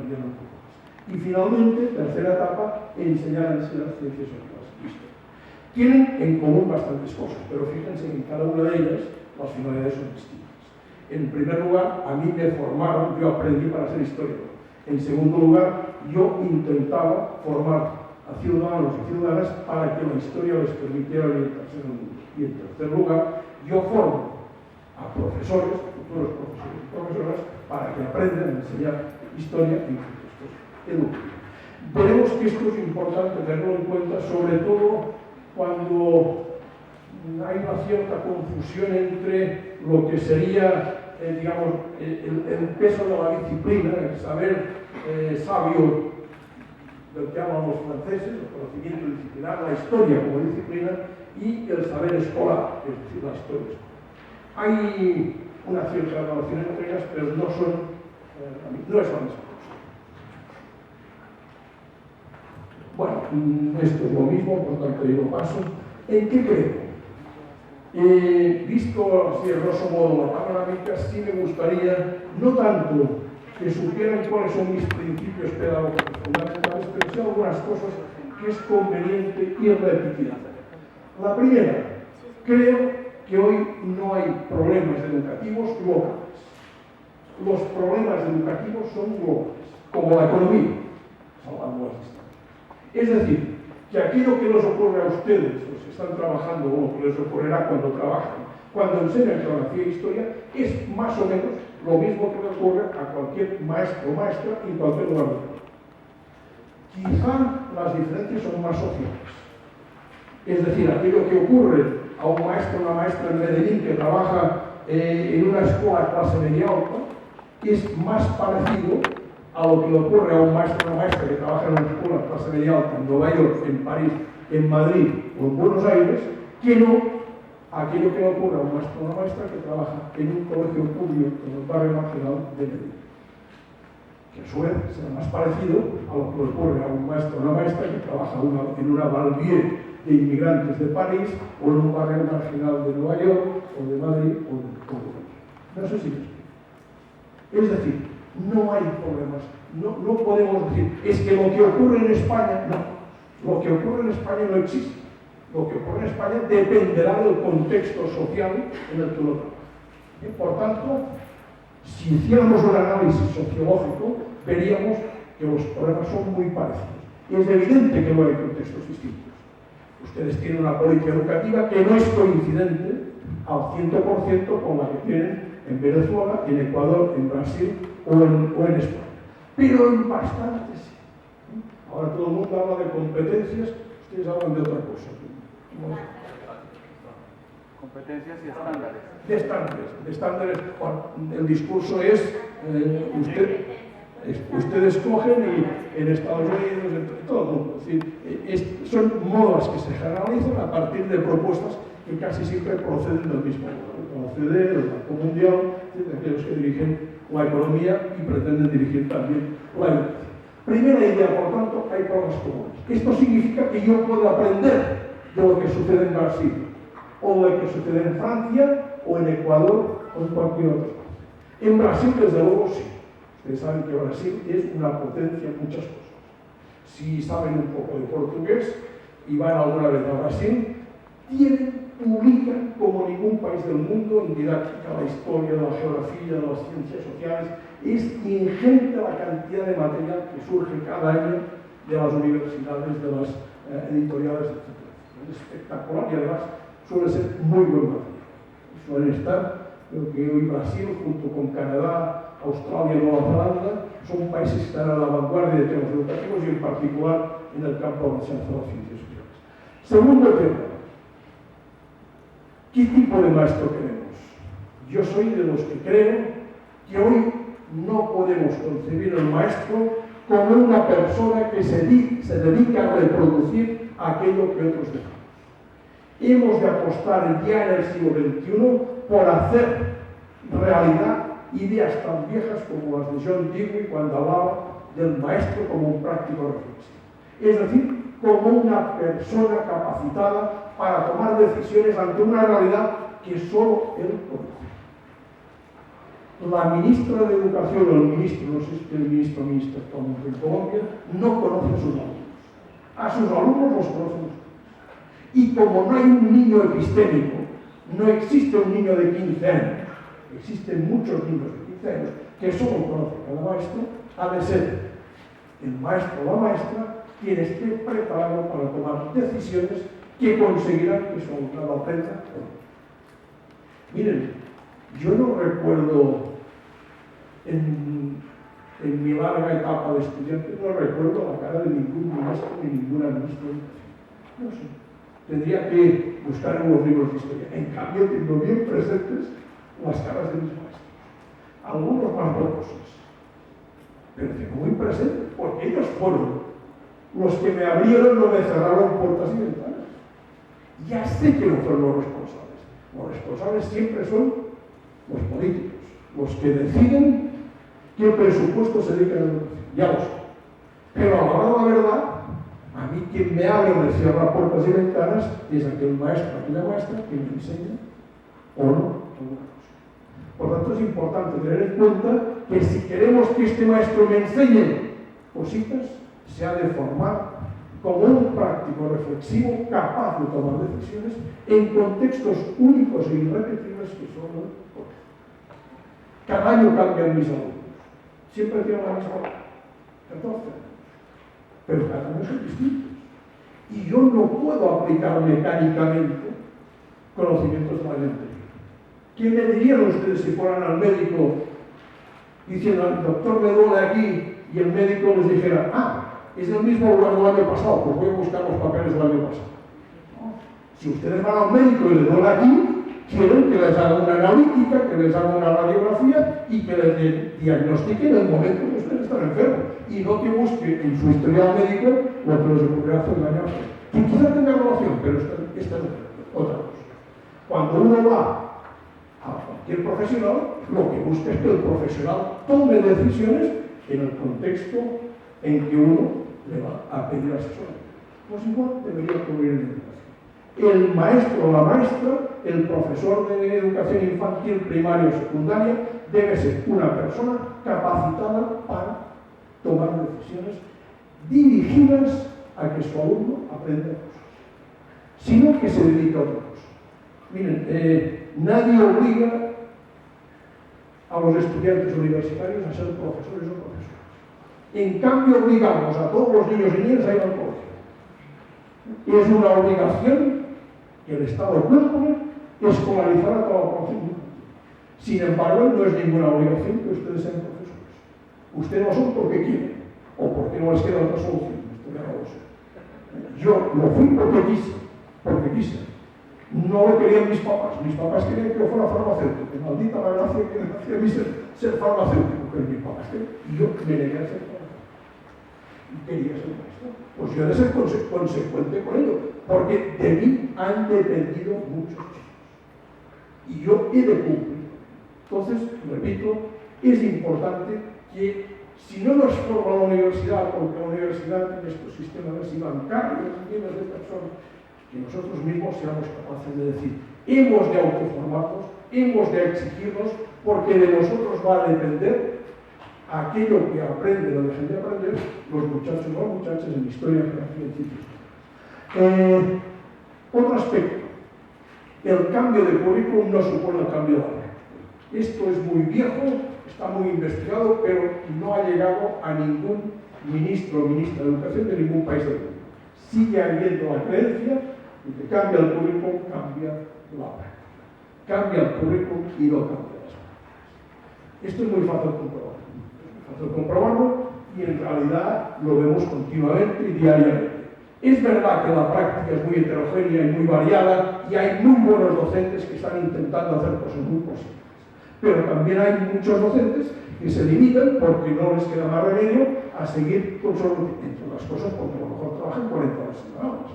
aprendieran un poco más. Y finalmente, tercera etapa, enseñarles las ciencias sociales y historia. Tienen en común bastantes cosas, pero fíjense que en cada una de ellas las finalidades son distintas. En primer lugar, a mí me formaron, yo aprendí para ser historiador. En segundo lugar, yo intentaba formar a ciudadanos y ciudadanas para que la historia les permitiera orientarse en el mundo. Y en tercer lugar, yo formo a profesores, a futuros profesores y profesoras, para que aprendan a enseñar historia en contextos educativos. Veremos que esto es importante tenerlo en cuenta, sobre todo cuando hay una cierta confusión entre lo que sería, digamos, el peso de la disciplina, el saber sabio del que hablan los franceses, el conocimiento disciplinar, la historia como disciplina, y el saber escolar, es decir, la historia escolar. Hay una cierta relación entre ellas, pero no es la misma cosa. Bueno, esto es lo mismo, por tanto yo lo paso. ¿En qué creo? Visto así, a grosso modo, la panorámica, sí me gustaría, no tanto que supieran cuáles son mis principios pedagógicos fundamentales, pero sí algunas cosas que es conveniente y repetir. La primera, creo que hoy no hay problemas educativos globales. Los problemas educativos son globales, como la economía, salvando las distancias. Es decir, que aquello que les ocurre a ustedes, los que están trabajando, o que les ocurrirá cuando trabajan, cuando enseñan geografía e historia, es más o menos lo mismo que le ocurre a cualquier maestro o maestra en cualquier lugar del mundo. Quizá las diferencias son más sociales. Es decir, aquello que ocurre a un maestro o una maestra en Medellín que trabaja en una escuela clase media alta es más parecido a lo que le ocurre a un maestro o una maestra que trabaja en una escuela clase media alta en Nueva York, en París, en Madrid o en Buenos Aires, que no aquello que le ocurre a un maestro o una maestra que trabaja en un colegio público en el barrio marginal de Medellín. Que a su vez será más parecido a lo que le ocurre a un maestro o una maestra que trabaja en una banlieue de inmigrantes de París o en un barrio marginal de Nueva York o de Madrid o de Madrid. No sé si me explico. Es decir, no hay problemas. No podemos decir, es que lo que ocurre en España, no. Lo que ocurre en España no existe. Lo que ocurre en España dependerá del contexto social en el que uno trabaja. Por tanto, si hiciéramos un análisis sociológico, veríamos que los problemas son muy parecidos. Y es evidente que no hay contextos distintos. Ustedes tienen una política educativa que no es coincidente al 100% con la que tienen en Venezuela, en Ecuador, en Brasil o en España. Pero en bastantes sí. Ahora todo el mundo habla de competencias, ustedes hablan de otra cosa. Competencias y estándares. De estándares. Bueno, el discurso es, ustedes cogen y en Estados Unidos, en todo el mundo. Es decir, son modas que se generalizan a partir de propuestas que casi siempre proceden del mismo modo. La OCDE, el Banco Mundial, de aquellos que dirigen la economía y pretenden dirigir también la educación. Primera idea, por tanto, hay problemas comunes. Esto significa que yo puedo aprender de lo que sucede en Brasil, o de lo que sucede en Francia, o en Ecuador, o en cualquier otra parte. En Brasil, desde luego, sí. Ustedes saben que Brasil es una potencia en muchas cosas. Si saben un poco de portugués y van alguna vez a Brasil, publican como ningún país del mundo en didáctica la historia, de la geografía, de las ciencias sociales. Es ingente la cantidad de material que surge cada año de las universidades, de las editoriales, etc. Es espectacular y además suele ser muy buen material. Suelen estar, creo que hoy Brasil, junto con Canadá, Australia y Nueva Zelanda, son países que están a la vanguardia de temas educativos y en particular en el campo de la enseñanza de las ciencias sociales. Segundo tema, ¿qué tipo de maestro queremos? Yo soy de los que creo que hoy no podemos concebir al maestro como una persona que se dedica a reproducir aquello que otros dejan. Hemos de apostar ya en el siglo XXI por hacer realidad ideas tan viejas como las de John Dewey cuando hablaba del maestro como un práctico reflexivo. Es decir, como una persona capacitada para tomar decisiones ante una realidad que solo él conoce. la ministra de Educación o el ministro, no sé si el ministro actualmente en Colombia, no conoce a sus alumnos. A sus alumnos los conocen ustedes. Y como no hay un niño epistémico, no existe un niño de 15 años, existen muchos niños de 15 años que solo conoce cada maestro, ha de ser el maestro o la maestra quien esté preparado para tomar decisiones que conseguirán que su alumnado aprenda. Miren, yo no recuerdo en mi larga etapa de estudiante, no recuerdo la cara de ningún maestro ni ninguna ministra de educación. No sé. Tendría que buscar en los libros de historia. En cambio, tengo bien presentes las caras de mis maestros. Algunos más borrosos, pero tengo muy presentes, porque ellos fueron los que me abrieron o me cerraron puertas y ventanas. Ya sé que no fueron los responsables. Los responsables siempre son los políticos, los que deciden qué presupuesto se dedica a la educación. Ya lo sé. Pero a la hora de la verdad, a mí quien me abre o me cierra puertas y ventanas es aquel maestro, aquella maestra que me enseña o no alguna cosa. Por tanto, es importante tener en cuenta que si queremos que este maestro me enseñe cositas, se ha de formar como un práctico reflexivo capaz de tomar decisiones en contextos únicos e irrepetibles que son el colegio. Cada año cambian mis alumnos. Siempre tienen la misma edad, 14 años. Pero cada año son distintos. Y yo no puedo aplicar mecánicamente conocimientos de la año anterior. ¿Qué me dirían ustedes si fueran al médico diciendo, al doctor me duele aquí, y el médico les dijera, es el mismo lugar del año pasado, pues voy a buscar los papeles del año pasado? ¿No? Si ustedes van al médico y les duele aquí, quieren que les haga una analítica, que les haga una radiografía y que les diagnostique en el momento que ustedes están enfermos. Y no que busque en su historial médico lo que les ocurrió hace un año. Que quizás tenga relación, pero esta es otra cosa. Cuando uno va a cualquier profesional, lo que busca es que el profesional tome decisiones en el contexto en que uno le va a pedir asesoría. Pues igual debería ocurrir en educación. El maestro o la maestra, el profesor de educación infantil, primaria o secundaria, debe ser una persona capacitada para tomar decisiones dirigidas a que su alumno aprenda cosas, sino que se dedique a otra cosa. Miren, nadie obliga a los estudiantes universitarios a ser profesores o profesoras. En cambio, obligamos a todos los niños y niñas a ir al colegio. Y es una obligación que el Estado cumple escolarizar a toda la población. Sin embargo, no es ninguna obligación que ustedes sean profesores. Ustedes no son porque quieren, o porque no les queda otra solución. Esto ya no lo sé. Yo lo fui porque quise. No lo querían mis papás. Mis papás querían que yo fuera farmacéutico. Que maldita la gracia que me hacía a mí ser farmacéutico, pero mis papás querían. Y yo me negué a ser farmacéutico. Y quería ser maestro. Pues yo he de ser consecuente con ello, porque de mí han dependido muchos chicos. Y yo he de cumplir. Entonces, repito, es importante que si no nos forma la universidad, porque la universidad tiene estos sistemas así bancarios, millones de personas, que nosotros mismos seamos capaces de decir, hemos de autoformarnos, hemos de exigirnos, porque de nosotros va a depender aquello que aprenden o dejen de aprender los muchachos o las muchachas en historia, geografía y ciencias. Otro aspecto, el cambio de currículum no supone el cambio de la práctica. Esto es muy viejo, está muy investigado, pero no ha llegado a ningún ministro o ministra de educación de ningún país del mundo. Sigue habiendo la creencia de que cambia el currículum, cambia la práctica. Cambia el currículum y no cambia las prácticas. Esto es muy fácil comprobarlo y en realidad lo vemos continuamente y diariamente. Es verdad que la práctica es muy heterogénea y muy variada y hay muy buenos docentes que están intentando hacer cosas muy posibles. Pero también hay muchos docentes que se limitan porque no les queda más remedio a seguir con su rutina, entre otras cosas porque a lo mejor trabajan 40 horas semanales,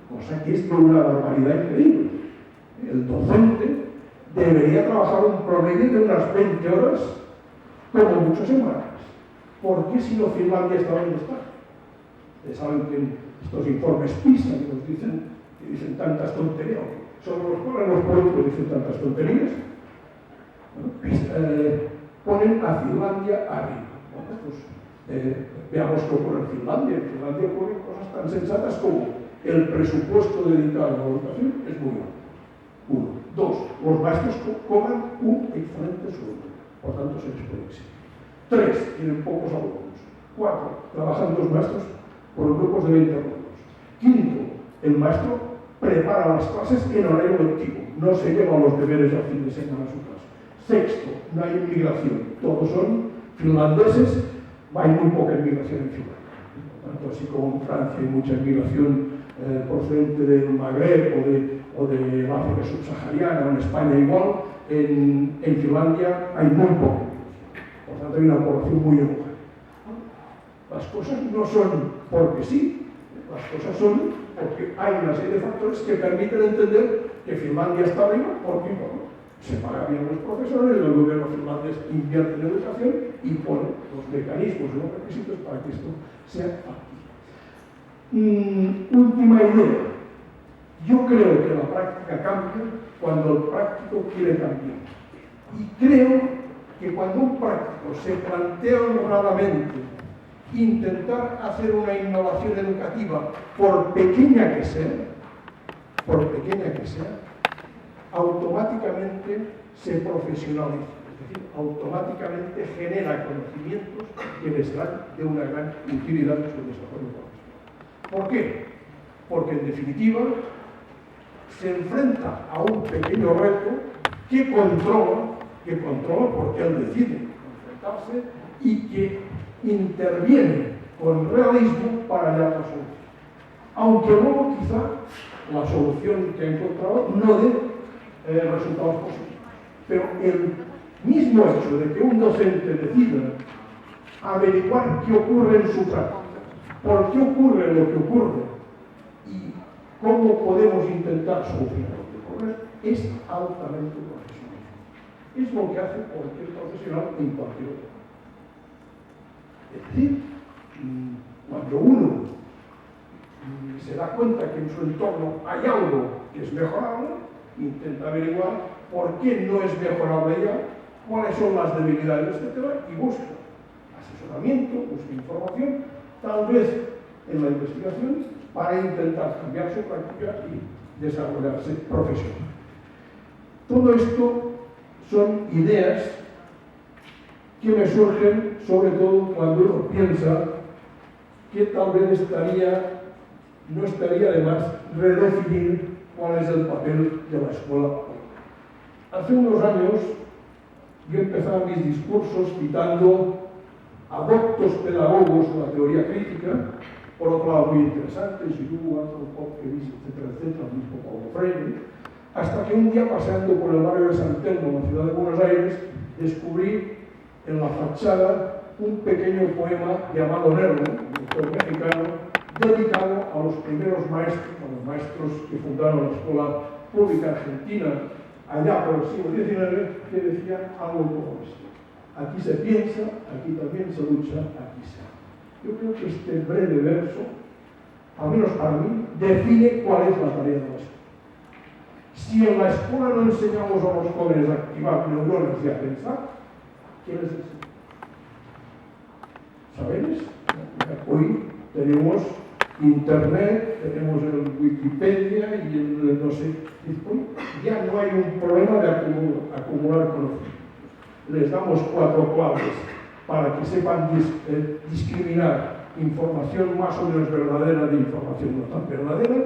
cosa que es de una barbaridad increíble. El docente debería trabajar un promedio de unas 20 horas como mucho semanas. ¿Por qué si no Finlandia está donde está? Ustedes saben que estos informes PISA que nos dicen tantas tonterías, sobre los cuales los políticos dicen tantas tonterías. Bueno, ponen a Finlandia arriba. Bueno, pues veamos qué ocurre en Finlandia. En Finlandia ocurren cosas tan sensatas como el presupuesto dedicado a la educación es muy alto. 1. 2. Los maestros cobran un excelente sueldo, por tanto se les puede exigir. 3. Tienen pocos alumnos. 4. Trabajan 2 maestros por grupos de 20 alumnos. 5. El maestro prepara las clases en horario lectivo, no se lleva los deberes al fin de semana a su casa. 6. No hay inmigración, todos son finlandeses, hay muy poca inmigración en Finlandia. Por tanto, así como en Francia hay mucha inmigración procedente del Magreb o de África subsahariana, o en España igual, en Finlandia hay muy poca inmigración. Por tanto, hay una población muy homogénea. Las cosas no son porque sí, las cosas son porque hay una serie de factores que permiten entender que Finlandia está arriba, porque bueno, se pagan bien los profesores, el gobierno finlandés invierte en educación y pone los mecanismos y los requisitos para que esto sea fácil. Última idea. Yo creo que la práctica cambia cuando el práctico quiere cambiar. Y creo que cuando un práctico se plantea honradamente intentar hacer una innovación educativa, por pequeña que sea, automáticamente se profesionaliza, es decir, automáticamente genera conocimientos que les dan de una gran utilidad en su desarrollo profesional. ¿Por qué? Porque en definitiva se enfrenta a un pequeño reto que controla porque él decide enfrentarse y que interviene con realismo para hallar la solución. Aunque luego quizá la solución que ha encontrado no dé resultados positivos. Pero el mismo hecho de que un docente decida averiguar qué ocurre en su práctica, por qué ocurre lo que ocurre y cómo podemos intentar solucionar lo que ocurre, es altamente profesional. Es lo que hace cualquier profesional en cualquier otro. Es decir, cuando uno se da cuenta que en su entorno hay algo que es mejorable, intenta averiguar por qué no es mejorable ya, cuáles son las debilidades, etc. Y busca asesoramiento, busca información, tal vez en la investigación, para intentar cambiar su práctica y desarrollarse profesionalmente. Todo esto son ideas que me surgen sobre todo cuando uno piensa que tal vez no estaría de más redefinir cuál es el papel de la escuela. Hace unos años yo empezaba mis discursos citando a doctos pedagogos de la teoría crítica, por otro lado muy interesantes, Giroux, Anthropophilus, etcétera, el mismo Paulo Freire, hasta que un día paseando por el barrio de San Telmo, en la ciudad de Buenos Aires, descubrí en la fachada un pequeño poema llamado Nervo, un autor mexicano, dedicado a los primeros maestros, a los maestros que fundaron la escuela pública argentina allá por el siglo XIX, que decían algo como esto: aquí se piensa, aquí también se lucha, aquí se ama. Yo creo que este breve verso, al menos para mí, define cuál es la tarea de la escuela. Si en la escuela no enseñamos a los jóvenes a activar neuronas y a pensar, ¿qué les enseña? ¿Sabéis? Hoy tenemos Internet, tenemos el Wikipedia y el no sé. Hoy ya no hay un problema de acumular conocimientos. Les damos 4 claves para que sepan discriminar información más o menos verdadera de información no tan verdadera,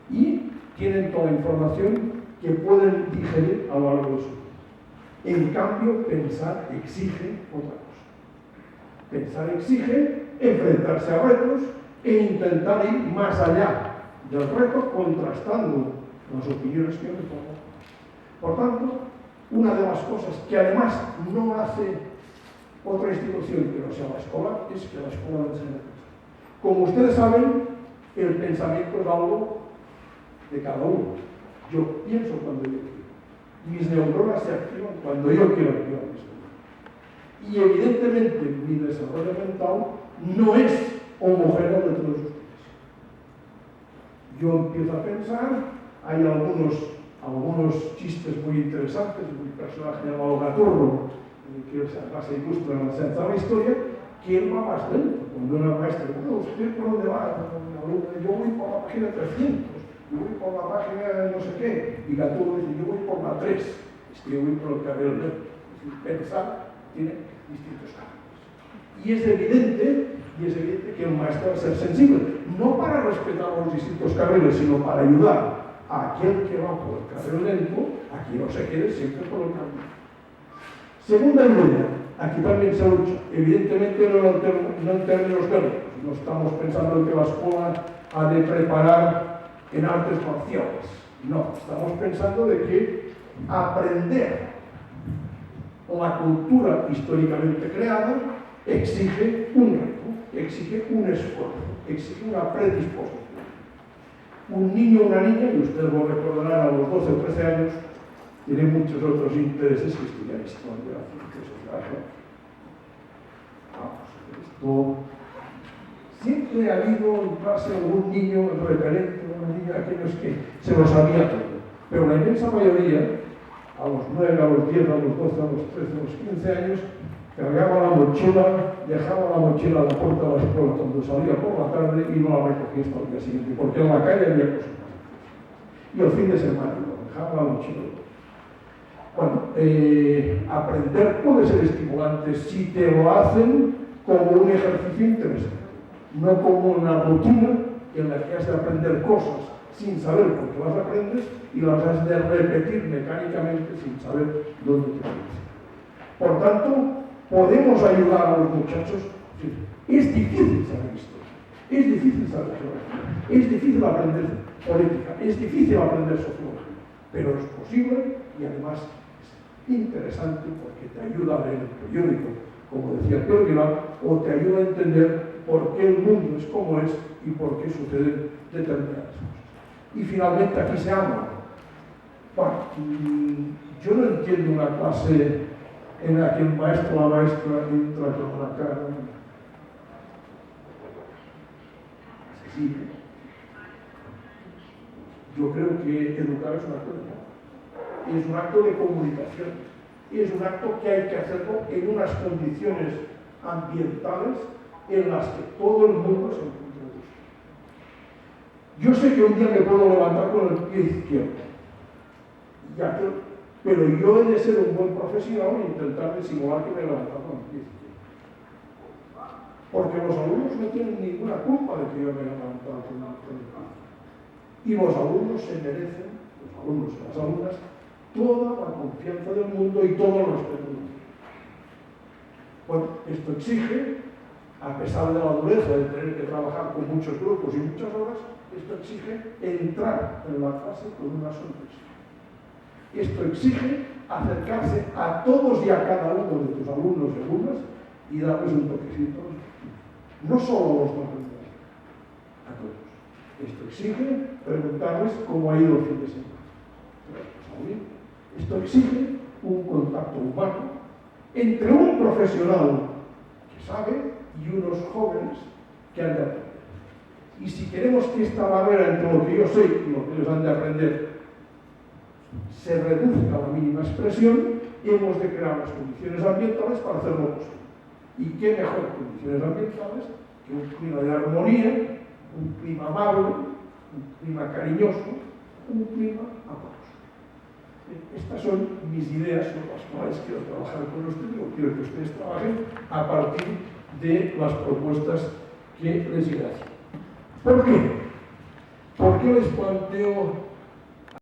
y tienen toda la información que pueden digerir a lo largo de su vida. En cambio, pensar exige otra cosa. Pensar exige enfrentarse a retos e intentar ir más allá del reto, contrastando las opiniones que me pongo. Por tanto, una de las cosas que además no hace otra institución que no sea la escuela es que la escuela enseña a pensar. Como ustedes saben, el pensamiento es algo de cada uno. Yo pienso cuando yo quiero. Mis neuronas se activan cuando yo quiero activar mis neuronas. Y evidentemente mi desarrollo mental no es homogéneo de todos ustedes. Yo empiezo a pensar, hay algunos chistes muy interesantes, un personaje llamado Gaturro, que se ilustra en la enseñanza de la historia, que él va más lento. Cuando una maestra dice, bueno, ¿usted por dónde va? Yo voy por la página 300, yo voy por la página no sé qué, y Gattuso dice, yo voy por la 3, es que yo voy por el carril lento. Es decir, pensar tiene distintos caminos. Y es evidente que el maestro va a ser sensible, no para respetar los distintos carriles, sino para ayudar a aquel que va por el carril lento a que no se quede siempre por el camino. Segunda idea, aquí también se lucha, evidentemente no en términos bélicos, no estamos pensando en que la escuela ha de preparar en artes marciales, no, estamos pensando de que aprender la cultura históricamente creada exige un reto, exige un esfuerzo, exige una predisposición. Un niño o una niña, y ustedes lo recordarán a los 12 o 13 años, tiene muchos otros intereses que estudiar historia, ciencias sociales. Vamos, esto siempre ha habido en clase algún niño referente, una niña, aquellos que se lo sabía todo, pero la inmensa mayoría, a los 9, a los 10, a los 12, a los 13, a los 15 años, cargaba la mochila, dejaba la mochila a la puerta de la escuela cuando salía por la tarde y no la recogía hasta el día siguiente, porque en la calle había cosas. Y el fin de semana, dejaba la mochila. Bueno, aprender puede ser estimulante si te lo hacen como un ejercicio interesante, no como una rutina en la que has de aprender cosas sin saber por qué las aprendes y las has de repetir mecánicamente sin saber dónde te pones. Por tanto, podemos ayudar a los muchachos. Es difícil saber historia, es difícil saber geografía, es difícil aprender política, es difícil aprender sociología, pero es posible y además es interesante porque te ayuda a leer el periódico, como decía Pelguera, o te ayuda a entender por qué el mundo es como es y por qué suceden determinadas cosas. Y finalmente aquí se ama. Bueno, yo no entiendo una clase en la que el maestro o la maestra entra con una cara accesible. Yo creo que educar es un acto de amor, es un acto de comunicación, es un acto que hay que hacerlo en unas condiciones ambientales en las que todo el mundo se encuentra justo. Yo sé que un día me puedo levantar con el pie izquierdo, pero yo he de ser un buen profesional e intentar disimular que me he levantado con el pie izquierdo. Porque los alumnos no tienen ninguna culpa de que yo me haya levantado con el pie izquierdo. Y los alumnos se merecen, los alumnos y las alumnas, toda la confianza del mundo y todo el respeto del mundo. Bueno, esto exige, a pesar de la dureza de tener que trabajar con muchos grupos y muchas horas, esto exige entrar en la clase con una sonrisa. Esto exige acercarse a todos y a cada uno de tus alumnos y alumnas y darles un toquecito. No solo a los docentes, a todos. Esto exige preguntarles cómo ha ido el fin de semana. Esto exige un contacto humano entre un profesional que sabe y unos jóvenes que han de aprender. Y si queremos que esta barrera entre lo que yo sé y lo que ellos han de aprender se reduzca a la mínima expresión, hemos de crear las condiciones ambientales para hacerlo posible. ¿Y qué mejor condiciones ambientales que un clima de armonía, un clima amable, un clima cariñoso, un clima amoroso? Estas son mis ideas con las cuales quiero trabajar con ustedes, o quiero que ustedes trabajen a partir de las propuestas que les iré haciendo. ¿Por qué? ¿Por qué les planteo